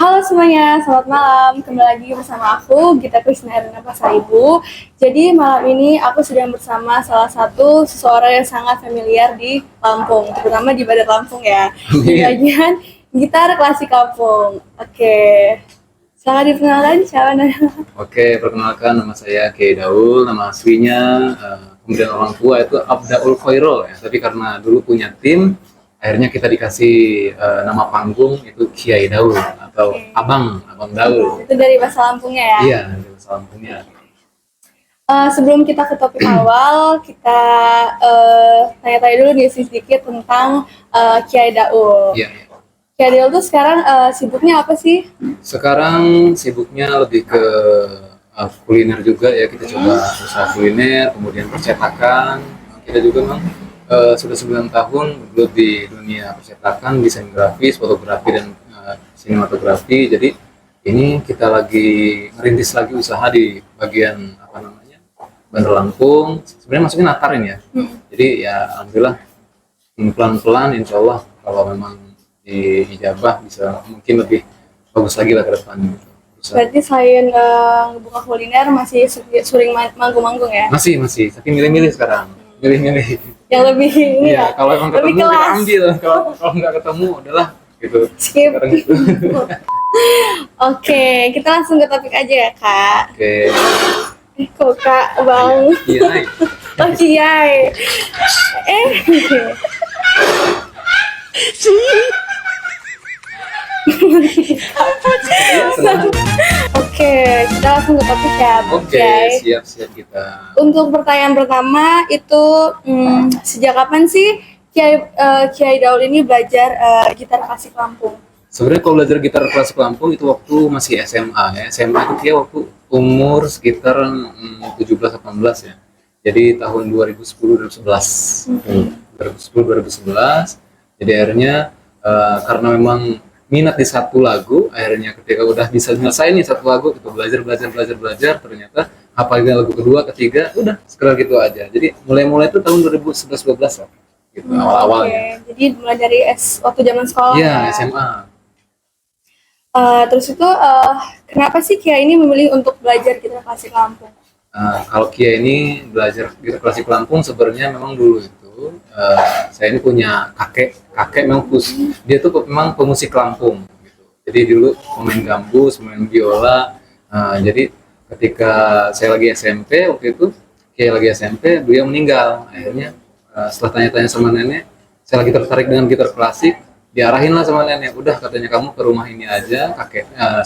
Halo semuanya, selamat malam. Kembali lagi bersama aku, Gita Krisna Pasaribu. Jadi malam ini aku sedang bersama salah satu seseorang yang sangat familiar di Lampung, terutama di Bandar Lampung ya. Di bagian gitar klasik Lampung. Oke, silahkan diperkenalkan siapa namanya? Oke, perkenalkan nama saya Kiai Daul, nama aslinya kemudian orang tua itu Abdaul Khairul ya. Tapi karena dulu punya tim, akhirnya kita dikasih nama panggung itu Kiai Daul atau Abang Daul. Itu dari bahasa Lampungnya ya? Iya, dari bahasa Lampungnya. Sebelum kita ke topik awal, kita tanya-tanya dulu nih sedikit tentang Kiai Daul. Iya. Kiai Daul tuh sekarang sibuknya apa sih? Sekarang sibuknya lebih ke kuliner juga ya, kita coba usaha kuliner, kemudian percetakan. Kita juga memang sudah 9 tahun bergelut di dunia percetakan, desain grafis, fotografi dan sinematografi. Jadi ini kita lagi merintis lagi usaha di bagian Bandar Lampung. Sebenarnya masuknya Natarin ya. Jadi ya alhamdulillah pelan-pelan insya Allah kalau memang diijabah bisa mungkin lebih bagus lagi lah ke depan gitu. Berarti selain buka kuliner masih sering manggung-manggung ya? Masih, tapi milih-milih sekarang. Milih-milih. Yang lebih ini ya, kalau emang ketemu kita ambil, kalau nggak ketemu udahlah gitu. Skip. Oke, kita langsung ke topik aja ya Kak. Oke. Kok Kak, Bang? Kiai. Oh Kiai. Oke, kita langsung ke topik ya. Oke, siap kita. Untuk pertanyaan pertama itu sejak kapan sih Kiai Daul ini belajar gitar klasik Lampung? Sebenarnya kalau belajar gitar klasik Lampung itu waktu masih SMA ya. SMA itu dia waktu umur sekitar 17-18 ya. Jadi tahun 2010-2011. 2010-2011. Jadi akhirnya karena memang minat di satu lagu, akhirnya ketika udah bisa nyelesain nih satu lagu, itu belajar, ternyata hafalin lagu kedua, ketiga, udah sekedar gitu aja. Jadi mulai itu tahun 2011-12 lah, gitu awal-awalnya. Jadi mulai dari waktu zaman sekolah. Iya, SMA. Terus itu kenapa sih Kia ini memilih untuk belajar gitar klasik Lampung? Kalau Kia ini belajar gitar klasik Lampung sebenarnya memang dulu itu saya ini punya kakek memang dia tuh memang pemusik Lampung gitu. Jadi dulu pemain gambus, pemain biola. Jadi ketika saya lagi SMP waktu itu, Kia lagi SMP, beliau meninggal. Akhirnya setelah tanya-tanya sama nenek, saya lagi tertarik dengan gitar klasik. Diarahin lah sama nenek, udah katanya kamu ke rumah ini aja,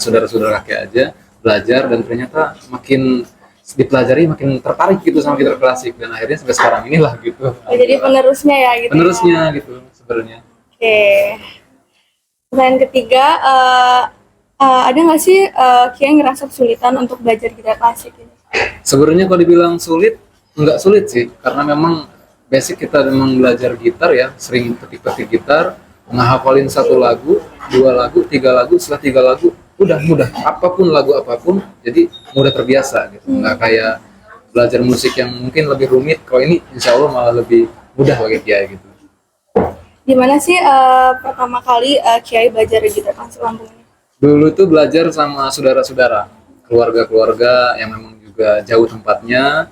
saudara-saudara kakek aja belajar, dan ternyata makin dipelajari makin tertarik gitu sama gitar klasik, dan akhirnya sampai sekarang inilah gitu. Jadi penerusnya ya gitu. Penerusnya ya? Gitu sebenarnya. Oke. Pertanyaan ketiga, ada nggak sih Kia ngerasa kesulitan untuk belajar gitar klasik ini? Sebenarnya kalau dibilang sulit, nggak sulit sih, karena memang basic kita memang belajar gitar ya, sering petik-petik gitar, ngehafalin satu lagu, 2 lagu, 3 lagu, setelah 3 lagu udah mudah, lagu apapun jadi mudah terbiasa gitu. Nggak kayak belajar musik yang mungkin lebih rumit. Kalau ini insya Allah malah lebih mudah bagi Kiai gitu. Gimana sih pertama kali Kiai belajar gitar klasik Lampung ini? Dulu tuh belajar sama saudara-saudara, keluarga yang memang juga jauh tempatnya.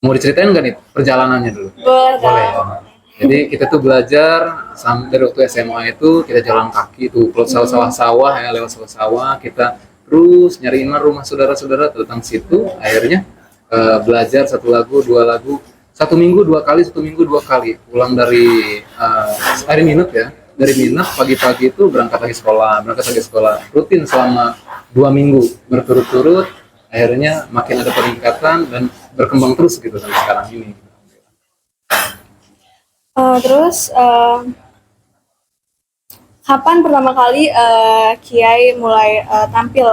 Mau diceritain nggak nih perjalanannya dulu? Boleh. Jadi kita tuh belajar sampai dari waktu SMA itu kita jalan kaki tuh lewat sawah-sawah ya, lewat sawah-sawah kita terus nyariin rumah saudara-saudara tentang situ. Akhirnya belajar 1 lagu, 2 lagu, 1 minggu 2 kali, 1 minggu 2 kali. Pulang dari hari Minuk ya, dari Minuk pagi-pagi itu berangkat lagi sekolah, rutin selama 2 minggu berturut-turut. Akhirnya makin ada peningkatan dan berkembang terus gitu sampai sekarang ini. Terus kapan pertama kali Kiai mulai tampil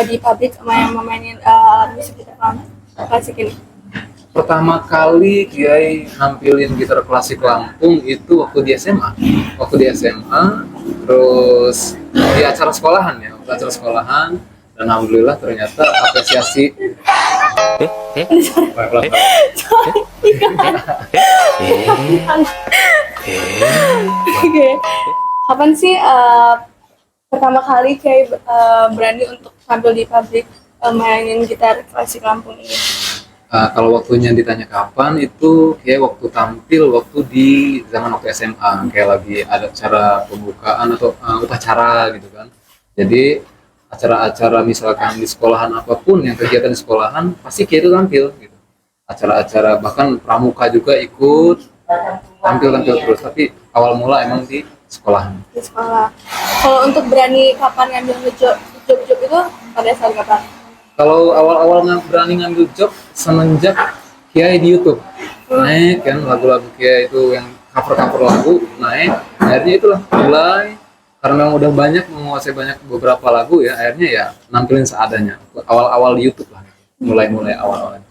di publik memainin alat musik gitar klasik ini? Pertama kali Kiai nampilin gitar klasik Lampung itu waktu di SMA. Terus di acara sekolahan ya, dan alhamdulillah ternyata apresiasi. Kapan sih pertama kali Kiai berani untuk tampil di publik mainin gitar klasik Lampung ini? Kalau waktunya ditanya kapan, itu kayak waktu tampil waktu di zaman waktu SMA, kayak lagi ada acara pembukaan atau upacara gitu kan. Jadi acara-acara misalkan di sekolahan apapun yang kegiatan di sekolahan pasti kayak itu tampil gitu. Acara-acara bahkan pramuka juga ikut tampil-tampil terus, tapi awal mula emang di sekolahan. Di sekolah. Kalau untuk berani kapan ngambil job itu pada saat kapan? Kalau awal-awal berani ngambil job semenjak Kiai di YouTube naik kan, lagu-lagu Kiai itu yang cover-cover lagu naik, akhirnya itulah mulai, karena memang udah banyak menguasai banyak beberapa lagu ya, akhirnya ya nampilin seadanya awal-awal di YouTube lah, mulai awal-awal.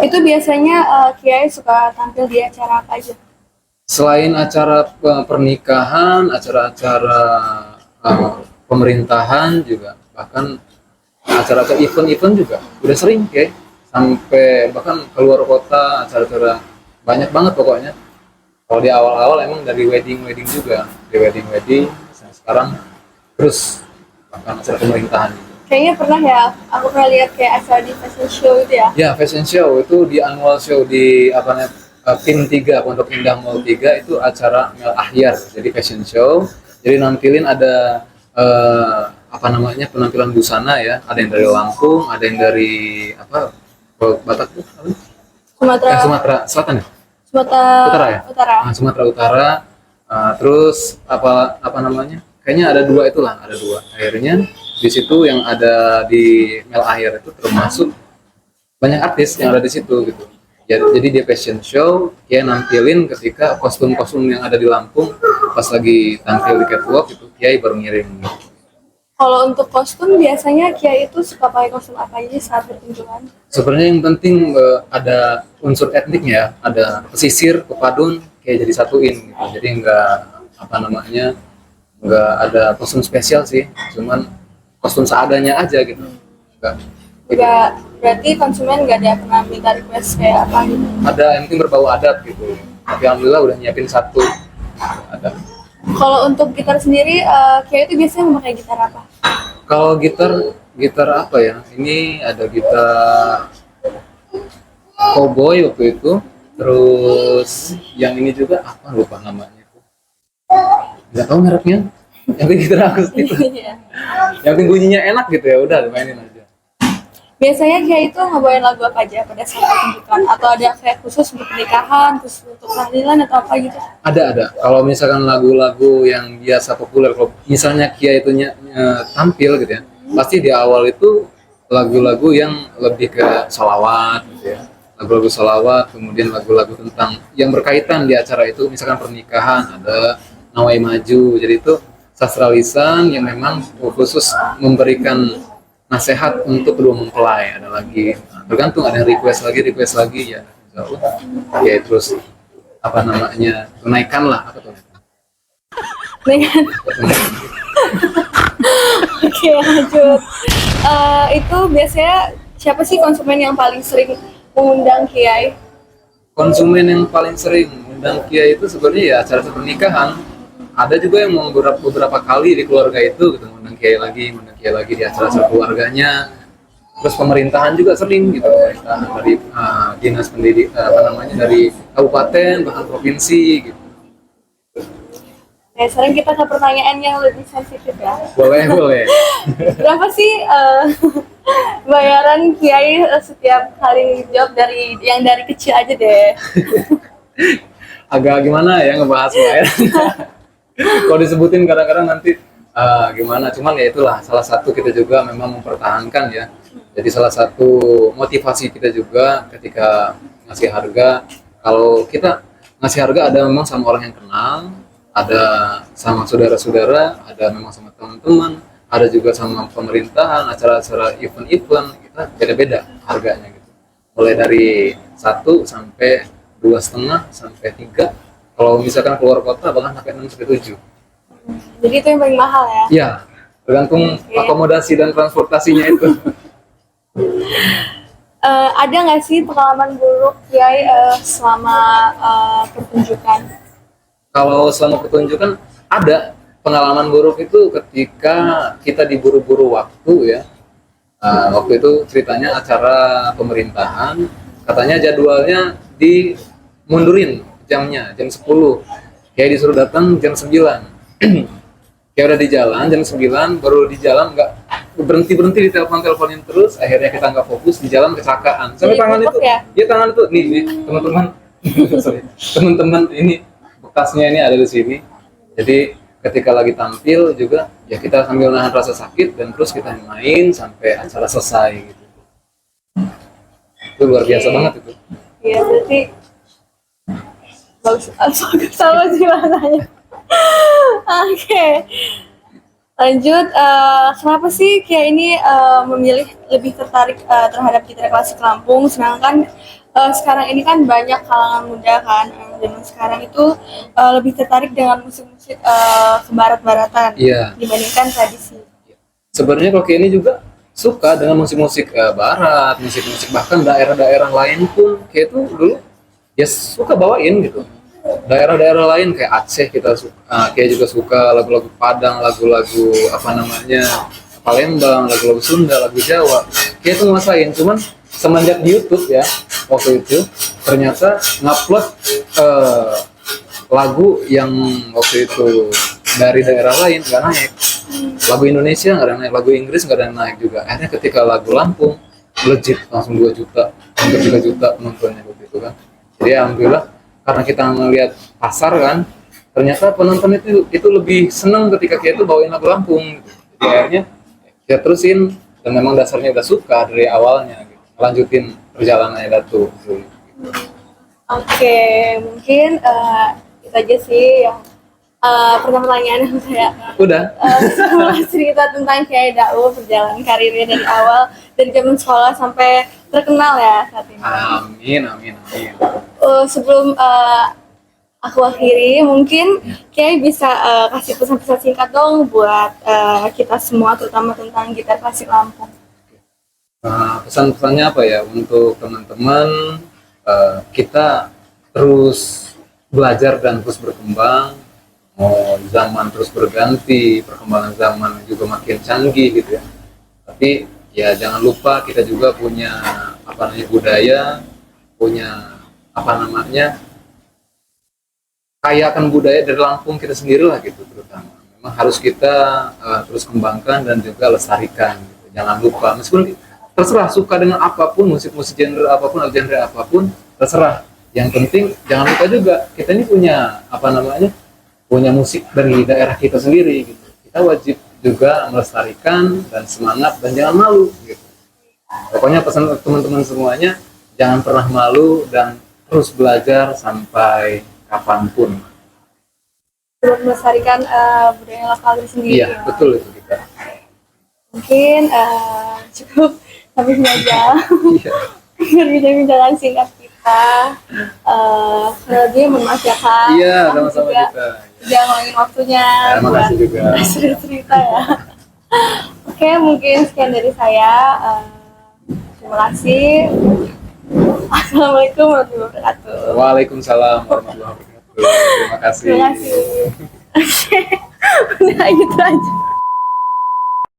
Itu biasanya Kiai suka tampil di acara apa aja? Selain acara pernikahan, acara-acara pemerintahan juga, bahkan acara-acara event-event juga udah sering kayak, sampai bahkan keluar kota, acara-acara banyak banget pokoknya. Kalau di awal-awal emang dari wedding juga, di wedding sekarang terus bahkan acara pemerintahan. Kayaknya pernah ya, aku pernah lihat kayak acara di fashion show itu ya. Ya, fashion show itu di annual show di apa namanya, PIM 3 Pondok Indah Mall 3 itu acara Mel Ahyar, jadi fashion show. Jadi nampilin ada apa namanya, penampilan busana ya, ada yang dari Lampung, ada yang dari apa, Batak tuh apa? Sumatera Selatan ya, Sumatera Utara ya, Utara. Sumatera Utara. Terus apa namanya, kayaknya ada dua itulah, ada dua akhirnya di situ yang ada di Mel Ahyar itu termasuk banyak artis yang ada di situ gitu. Jadi dia fashion show, dia nampilin ketika kostum-kostum yang ada di Lampung pas lagi tampil di catwalk itu, Kiai baru ngirim. Kalau untuk kostum biasanya Kiai itu suka pakai kostum apa aja saat pertunjukan? Sebenarnya yang penting ada unsur etniknya, ada pesisir, pepadun, kayak jadi satuin gitu. Jadi nggak ada kostum spesial sih, cuman kostum seadanya aja gitu. Nggak, berarti konsumen nggak ada pernah minta request kayak apa gitu? Ada yang penting berbau adat gitu. Tapi alhamdulillah udah nyiapin satu. Ada. Kalau untuk gitar sendiri, Kiai itu biasanya memakai gitar apa? Kalau gitar apa ya? Ini ada gitar cowboy waktu itu. Terus yang ini juga apa, lupa namanya. Nggak tahu mereknya. Yang penting gitar akustik. Yang penting bunyinya enak gitu ya, udah mainin aja. Biasanya Kiai itu ngebawain lagu apa aja pada saat pertunjukan? Atau ada kayak khusus untuk pernikahan, khusus untuk tahlilan atau apa gitu? Ada. Kalau misalkan lagu-lagu yang biasa populer, kalau misalnya Kia itu tampil gitu ya, pasti di awal itu lagu-lagu yang lebih ke sholawat gitu ya. Lagu-lagu sholawat, kemudian lagu-lagu tentang yang berkaitan di acara itu, misalkan pernikahan, ada Nawai Maju. Jadi itu sastra lisan yang memang khusus memberikan nasihat untuk kedua mempelai. Ada lagi, tergantung, ada yang request lagi ya, insya Allah ya, terus apa namanya, tunaikan lah, apa tuh? Dengan Oke, lanjut. Itu biasanya siapa sih konsumen yang paling sering mengundang Kiai? Konsumen yang paling sering mengundang Kiai itu sebenarnya ya acara pernikahan. Ada juga yang mau beberapa kali di keluarga itu gitu, mengundang Kiai lagi di acara keluarganya. Terus pemerintahan juga sering gitu, pemerintahan dari dinas pendidik dari kabupaten bahkan provinsi gitu. Sekarang kita ke pertanyaan yang lebih sensitif ya. Boleh. Berapa sih bayaran Kiai setiap kali job dari kecil aja deh? Agak gimana ya ngebahas bayaran. Kalau disebutin kadang-kadang nanti gimana, cuman ya itulah salah satu kita juga memang mempertahankan ya. Jadi salah satu motivasi kita juga ketika ngasih harga, kalau kita ngasih harga ada memang sama orang yang kenal, ada sama saudara-saudara, ada memang sama teman-teman, ada juga sama pemerintahan, acara-acara event-event, kita beda-beda harganya gitu. Mulai dari 1 sampai 2,5 sampai 3. Kalau misalkan keluar kota bahkan sampai 6 sampai 7. Jadi itu yang paling mahal ya? Iya, tergantung akomodasi dan transportasinya itu. Ada nggak sih pengalaman buruk Kiai selama pertunjukan? Kalau selama pertunjukan ada pengalaman buruk itu ketika kita diburu-buru waktu ya. Waktu itu ceritanya acara pemerintahan, katanya jadwalnya dimundurin jamnya, jam 10. Kayak disuruh datang jam 9. Kayak udah di jalan jam 9, baru di jalan nggak berhenti di teleponin terus, akhirnya kita nggak fokus di jalan, kecelakaan. Sampai Jadi tangan bengkak itu, ya? ya tangan itu nih teman-teman, sorry, teman-teman ini bekasnya ini ada di sini. Jadi ketika lagi tampil juga ya kita sambil nahan rasa sakit dan terus kita main sampai acara selesai gitu. Itu luar biasa banget itu. Iya, berarti bagus sama sih rasanya. Oke. Lanjut, kenapa sih kayak ini memilih lebih tertarik terhadap gitar klasik Lampung, sedangkan sekarang ini kan banyak kalangan muda kan, zaman sekarang itu lebih tertarik dengan musik-musik kebarat-baratan Iya. dibandingkan tradisi. Sebenarnya kalau kayak ini juga suka dengan musik-musik barat, musik-musik bahkan daerah-daerah lain pun kayak itu dulu ya suka bawain gitu. Daerah-daerah lain kayak Aceh kita suka, kayak juga suka lagu-lagu Padang, lagu-lagu apa namanya Palembang, lagu-lagu Sunda, lagu Jawa. Kayak itu nguasain, cuman semenjak di YouTube ya waktu itu ternyata ngupload lagu yang waktu itu dari daerah lain nggak naik, lagu Indonesia nggak ada naik, lagu Inggris nggak ada naik juga. Akhirnya ketika lagu Lampung legit langsung 2 juta, hampir 3 juta penontonnya waktu itu kan. Jadi alhamdulillah karena kita ngelihat pasar kan, ternyata penonton itu lebih seneng ketika kita itu bawain lagu Lampung gitu. Jadi akhirnya kita terusin dan memang dasarnya udah suka dari awalnya gitu. Lanjutin perjalanannya Datu gitu. Oke, mungkin itu aja sih yang pertanyaan yang saya Udah. semua cerita tentang Kiai Daud, perjalanan karirnya dari awal, dari zaman sekolah sampai terkenal ya saat ini. Amin. Sebelum aku akhiri, mungkin Kiai bisa kasih pesan-pesan singkat dong buat kita semua, terutama tentang gitar klasik Lampung. Pesan-pesannya apa ya untuk teman-teman, kita terus belajar dan terus berkembang. Mau zaman terus berganti, perkembangan zaman juga makin canggih gitu ya. Tapi ya jangan lupa kita juga punya apa namanya budaya, punya apa namanya kayakan budaya dari Lampung kita sendiri lah gitu terutama. Memang harus kita terus kembangkan dan juga lestarikan. Gitu. Jangan lupa meskipun terserah suka dengan apapun, musik-musik genre apapun atau genre apapun terserah. Yang penting jangan lupa juga kita ini punya apa namanya punya musik dari daerah kita sendiri gitu. Kita wajib juga melestarikan dan semangat dan jangan malu gitu. Pokoknya pesan untuk teman-teman semuanya jangan pernah malu dan terus belajar sampai kapanpun. Untuk melestarikan budaya lokal itu sendiri. Iya, betul itu kita. Mungkin cukup sampai sini aja. Iya. Berbincang-bincang singkat kita. Lebih mohon maaf ya Kak. Iya, Aku sama-sama juga kita. udah ngomongin waktunya Terima buat kasih juga. cerita ya. Oke, mungkin sekian dari saya. Terima kasih. Assalamualaikum warahmatullahi wabarakatuh. Waalaikumsalam warahmatullahi wabarakatuh. Terima kasih. Terima kasih. Oke, udah gitu aja.